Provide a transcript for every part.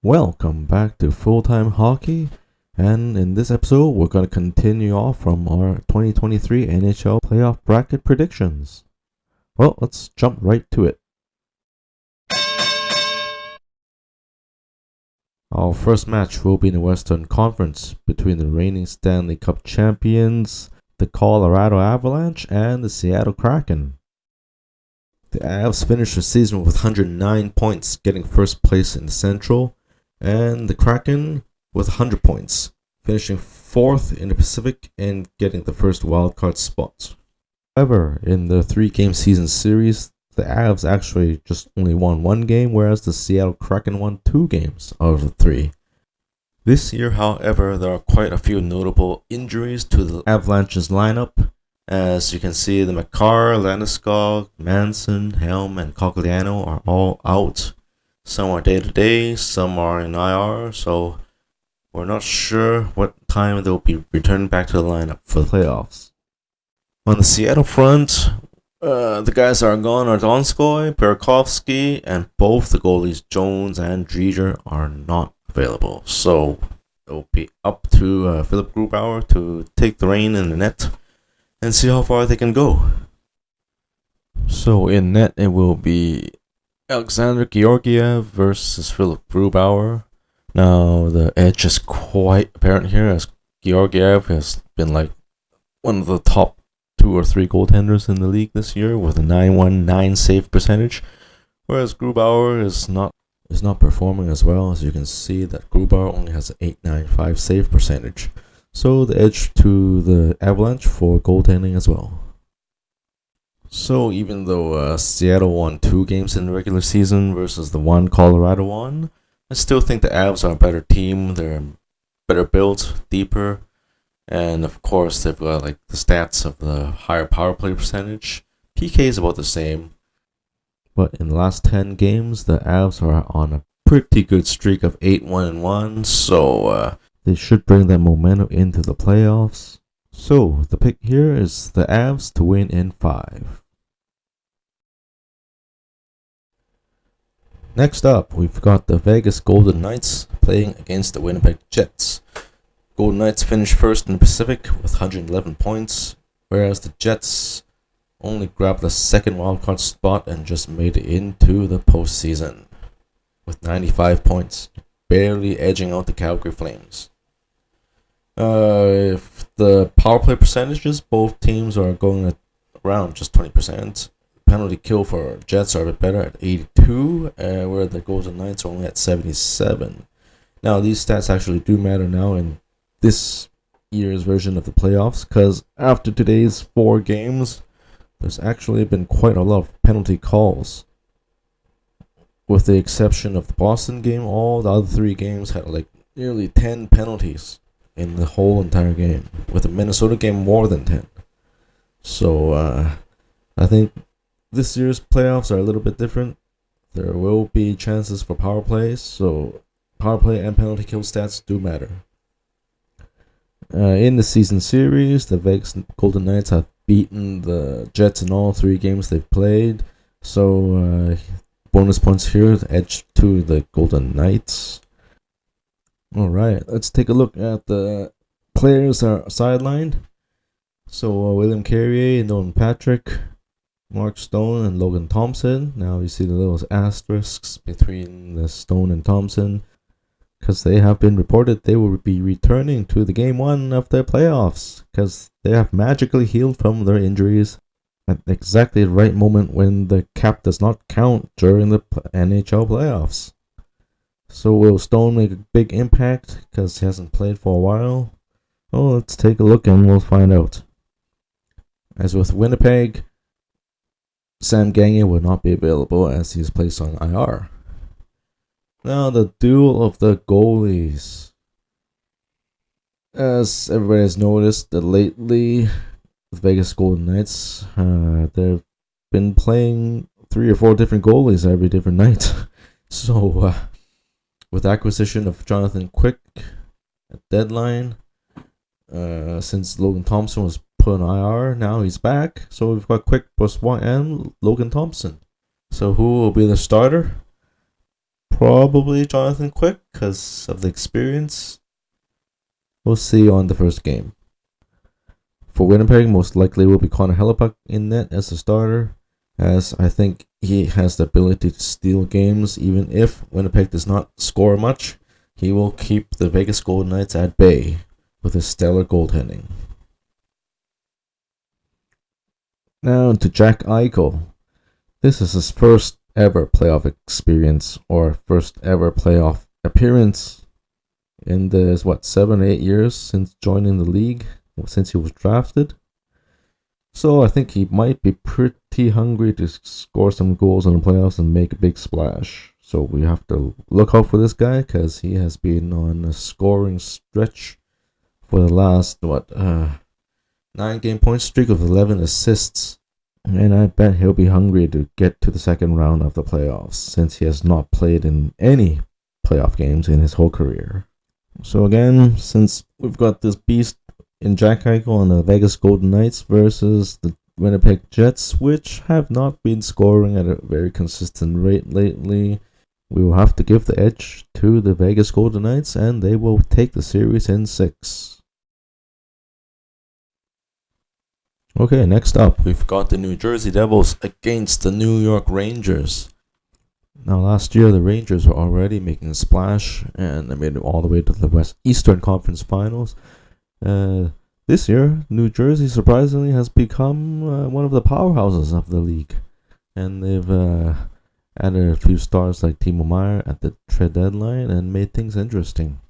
Welcome back to Full-Time Hockey, and in this episode we're going to continue off from our 2023 NHL Playoff Bracket predictions. Well, let's jump right to it. Our first match will be in the Western Conference between the reigning Stanley Cup champions, the Colorado Avalanche, and the Seattle Kraken. The Avs finished the season with 109 points, getting first place in the Central, and the Kraken with 100 points, finishing 4th in the Pacific and getting the first wildcard spot. However, in the 3-game season series, the Avs actually just only won 1 game, whereas the Seattle Kraken won 2 games out of the 3. This year, however, there are quite a few notable injuries to the Avalanche's lineup. As you can see, the Makar, Landeskog, Manson, Helm, and Cogliano are all out. Some are day-to-day, some are in IR, so we're not sure what time they'll be returned back to the lineup for the playoffs. On the Seattle front, the guys that are gone are Donskoy, Burakovsky, and both the goalies, Jones and Draisaitl, are not available. So it'll be up to Philip Grubauer to take the reign in the net and see how far they can go. So in net, it will be Alexander Georgiev versus Philip Grubauer. Now, the edge is quite apparent here, as Georgiev has been like one of the top 2 or 3 goaltenders in the league this year with a .919 save percentage, whereas Grubauer is not performing as well. As you can see, that Grubauer only has an .895 save percentage. So the edge to the Avalanche for goaltending as well. So even though Seattle won 2 games in the regular season versus the 1 Colorado won, I still think the Avs are a better team. They're better built, deeper, and of course they've got like the stats of the higher power play percentage. PK is about the same, but in the last 10 games, the Avs are on a pretty good streak of 8-1-1, so they should bring that momentum into the playoffs. So, the pick here is the Avs to win in 5. Next up, we've got the Vegas Golden Knights playing against the Winnipeg Jets. Golden Knights finished first in the Pacific with 111 points, whereas the Jets only grabbed the second wildcard spot and just made it into the postseason with 95 points, barely edging out the Calgary Flames. If the power play percentages, both teams are going at around just 20%. Penalty kill for Jets are a bit better at 82, where the Golden Knights are only at 77. Now, these stats actually do matter now in this year's version of the playoffs, because after today's 4 games, there's actually been quite a lot of penalty calls. With the exception of the Boston game, all the other 3 games had like nearly 10 penalties in the whole entire game, with the Minnesota game more than 10. So I think this year's playoffs are a little bit different. There will be chances for power plays, so power play and penalty kill stats do matter. In the season series, the Vegas Golden Knights have beaten the Jets in all 3 games they've played, so bonus points here, the edge to the Golden Knights. Alright, let's take a look at the players that are sidelined. So William Carrier, Nolan Patrick, Mark Stone, and Logan Thompson. Now you see the little asterisks between the Stone and Thompson, because they have been reported they will be returning to the game 1 of their playoffs, because they have magically healed from their injuries at exactly the right moment when the cap does not count during the NHL playoffs. So will Stone make a big impact because he hasn't played for a while? Well, let's take a look and we'll find out. As with Winnipeg, Sam Gagner will not be available as he is placed on IR. Now the duel of the goalies. As everybody has noticed, that lately with Vegas Golden Knights. They've been playing 3 or 4 different goalies every different night. So, with the acquisition of Jonathan Quick at deadline, since Logan Thompson was put on IR, now he's back. So we've got Quick, Brossoit, and Logan Thompson. So who will be the starter? Probably Jonathan Quick because of the experience. We'll see on the first game. For Winnipeg, most likely will be Connor Hellebuyck in net as the starter, as I think he has the ability to steal games. Even if Winnipeg does not score much, he will keep the Vegas Golden Knights at bay with his stellar goaltending. Now to Jack Eichel. This is his first ever playoff experience, or first ever playoff appearance in the 7-8 years since joining the league, since he was drafted. So I think he might be pretty hungry to score some goals in the playoffs and make a big splash. So we have to look out for this guy because he has been on a scoring stretch for the last 9-game point streak of 11 assists. And I bet he'll be hungry to get to the second round of the playoffs, since he has not played in any playoff games in his whole career. So again, since we've got this beast in Jack Eichel and the Vegas Golden Knights versus the Winnipeg Jets, which have not been scoring at a very consistent rate lately, we will have to give the edge to the Vegas Golden Knights, and they will take the series in 6. Okay, next up, we've got the New Jersey Devils against the New York Rangers. Now, last year, the Rangers were already making a splash, and they made it all the way to the Eastern Conference Finals. This year, New Jersey, surprisingly, has become one of the powerhouses of the league. And they've added a few stars like Timo Meier at the trade deadline and made things interesting.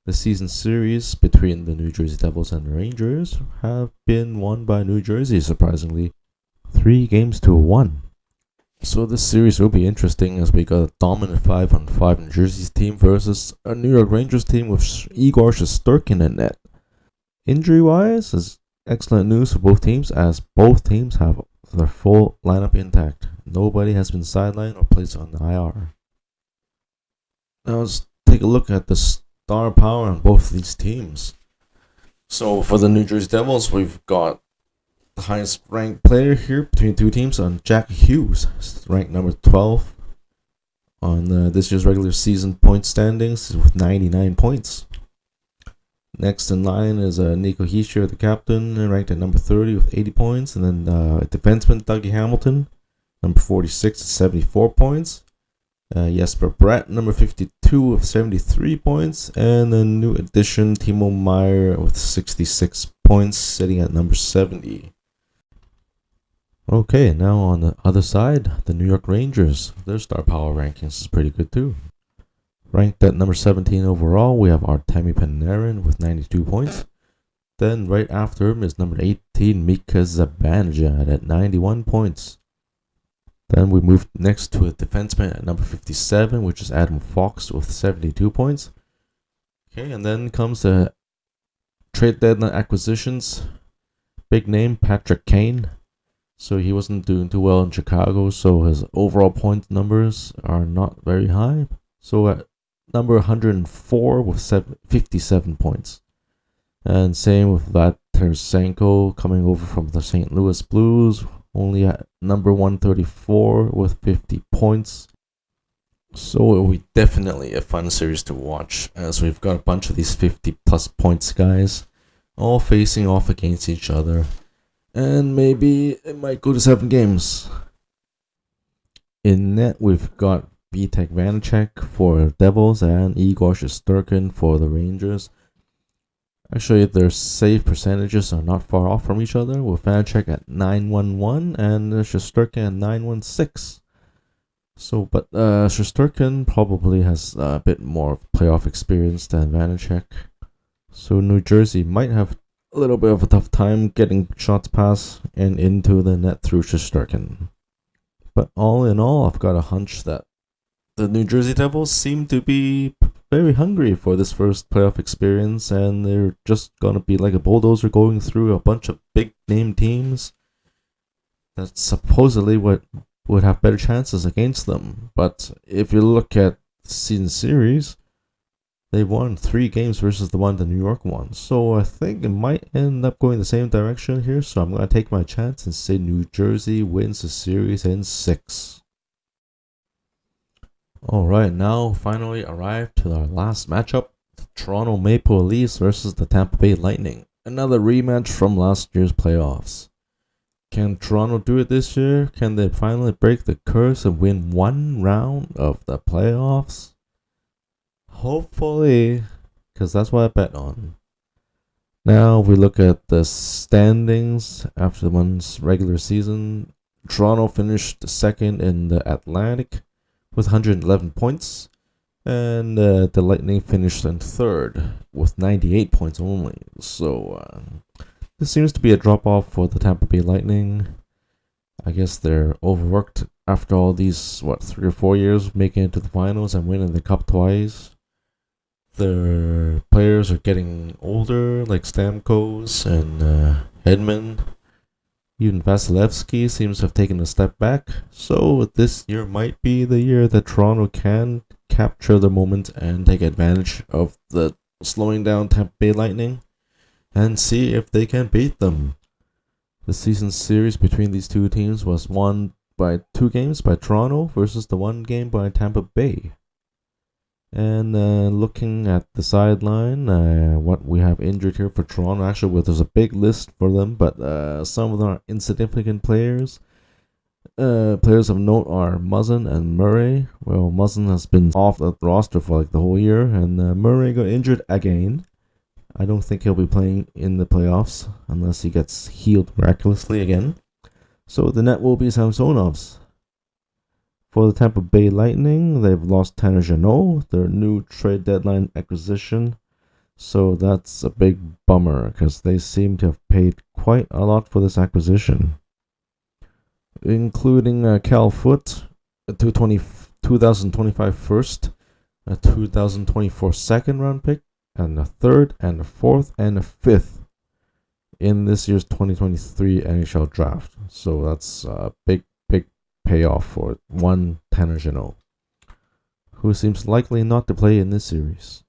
The season series between the New Jersey Devils and the Rangers have been won by New Jersey, surprisingly, 3-1. So this series will be interesting as we got a dominant 5-on-5 New Jersey's team versus a New York Rangers team with Igor Shesterkin in net. Injury-wise, is excellent news for both teams, as both teams have their full lineup intact. Nobody has been sidelined or placed on the IR. Now let's take a look at the star power on both of these teams. So for the New Jersey Devils, we've got the highest ranked player here between two teams on Jack Hughes, ranked number 12 on this year's regular season point standings with 99 points. Next in line is Nico Hischier, the captain, ranked at number 30 with 80 points, and then defenseman Dougie Hamilton, number 46 with 74 points. Jesper Bratt, number 52 with 73 points, and the new addition Timo Meier with 66 points, sitting at number 70. Okay, now on the other side, the New York Rangers. Their star power rankings is pretty good too. Ranked at number 17 overall, we have Artemi Panarin with 92 points. Then right after him is number 18, Mika Zibanejad at 91 points. Then we move next to a defenseman at number 57, which is Adam Fox with 72 points. Okay, and then comes the trade deadline acquisitions. Big name, Patrick Kane. So he wasn't doing too well in Chicago, so his overall point numbers are not very high. So at number 104 with 57 points. And same with Vlad Tarasenko coming over from the St. Louis Blues, only at number 134 with 50 points. So it will be definitely a fun series to watch, as we've got a bunch of these 50 plus points guys all facing off against each other. And maybe it might go to 7 games. In net, we've got Vitek Vanacek for Devils and Igor Shesterkin for the Rangers. Actually, their save percentages are not far off from each other, with Vanacek at 911 and Shesterkin at 916. So, but Shesterkin probably has a bit more playoff experience than Vanacek. So New Jersey might have a little bit of a tough time getting shots past and into the net through Shesterkin. But all in all, I've got a hunch that the New Jersey Devils seem to be very hungry for this first playoff experience, and they're just gonna be like a bulldozer going through a bunch of big name teams that supposedly would have better chances against them. But if you look at the season series, they won 3 games versus the one that New York won. So I think it might end up going the same direction here. So I'm going to take my chance and say New Jersey wins the series in 6. Alright, now finally arrived to our last matchup. The Toronto Maple Leafs versus the Tampa Bay Lightning. Another rematch from last year's playoffs. Can Toronto do it this year? Can they finally break the curse and win one round of the playoffs? Hopefully, because that's what I bet on. Now we look at the standings after the one's regular season. Toronto finished second in the Atlantic with 111 points, and the Lightning finished in third with 98 points only. So this seems to be a drop-off for the Tampa Bay Lightning. I guess they're overworked after all these, 3 or 4 years making it to the finals and winning the cup twice. Their players are getting older, like Stamkos and Hedman. Even Vasilevsky seems to have taken a step back. So this year might be the year that Toronto can capture the moment and take advantage of the slowing down Tampa Bay Lightning and see if they can beat them. The season series between these two teams was won by 2 games by Toronto versus the 1 game by Tampa Bay. And looking at the sideline, what we have injured here for Toronto, actually, there's a big list for them, but some of them are insignificant players. Players of note are Muzzin and Murray. Well, Muzzin has been off the roster for like the whole year, and Murray got injured again. I don't think he'll be playing in the playoffs unless he gets healed miraculously again. So the net will be Samsonov's. For the Tampa Bay Lightning, they've lost Tanner Jeannot, their new trade deadline acquisition. So that's a big bummer because they seem to have paid quite a lot for this acquisition, including Cal Foote, a 2025 first, a 2024 second round pick, and a third, and a fourth, and a fifth in this year's 2023 NHL draft. So that's a big payoff for one Tanner Jeannot, who seems likely not to play in this series.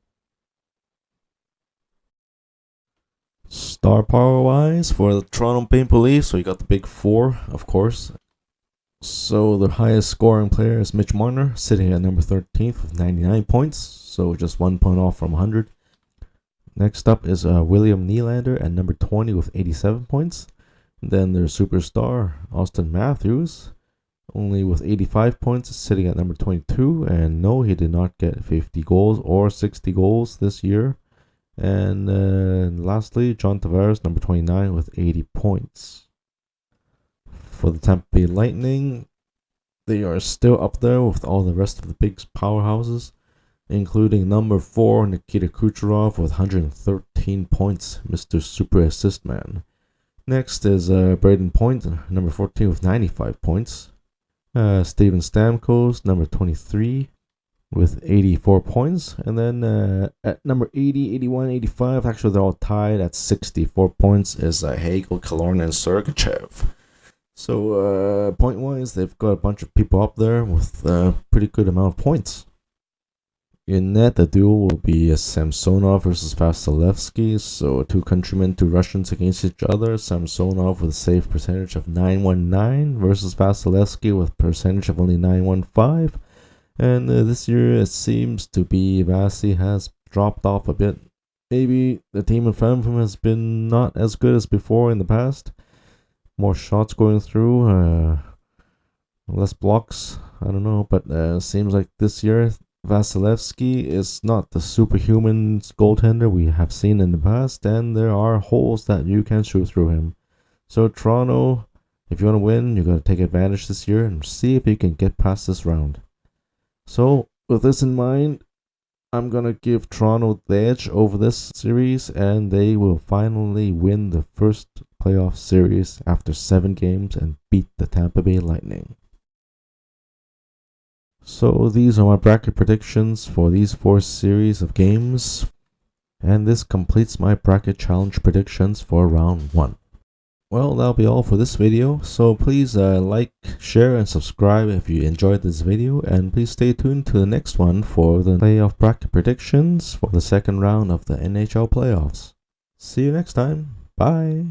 Star power wise, for the Toronto Maple Leafs, so you got the big 4, of course. So the highest scoring player is Mitch Marner, sitting at number 13th with 99 points, so just 1 point off from 100. Next up is William Nylander at number 20 with 87 points. Then there's superstar Austin Matthews, only with 85 points, sitting at number 22. And no, he did not get 50 goals or 60 goals this year. And lastly, John Tavares, number 29, with 80 points. For the Tampa Bay Lightning, they are still up there with all the rest of the big powerhouses, including number 4, Nikita Kucherov, with 113 points, Mr. Super Assist Man. Next is Braden Point, number 14, with 95 points. Steven Stamkos, number 23, with 84 points. And then at number 80, 81, 85, actually they're all tied at 64 points, is Hagel, Killorn, and Sergachev. So point-wise, they've got a bunch of people up there with a pretty good amount of points. In net, the duel will be Samsonov versus Vasilevsky. So 2 countrymen, 2 Russians against each other. Samsonov with a save percentage of 919 versus Vasilevsky with percentage of only 915. And this year it seems to be Vasi has dropped off a bit. Maybe the team in front of him has been not as good as before in the past. More shots going through, less blocks. I don't know, but seems like this year Vasilevsky is not the superhuman goaltender we have seen in the past, and there are holes that you can shoot through him. So Toronto, if you want to win, you got to take advantage this year and see if you can get past this round. So with this in mind, I'm going to give Toronto the edge over this series, and they will finally win the first playoff series after 7 games and beat the Tampa Bay Lightning. So these are my bracket predictions for these 4 series of games. And this completes my bracket challenge predictions for round 1. Well, that'll be all for this video. So please like, share, and subscribe if you enjoyed this video. And please stay tuned to the next one for the playoff bracket predictions for the second round of the NHL playoffs. See you next time. Bye.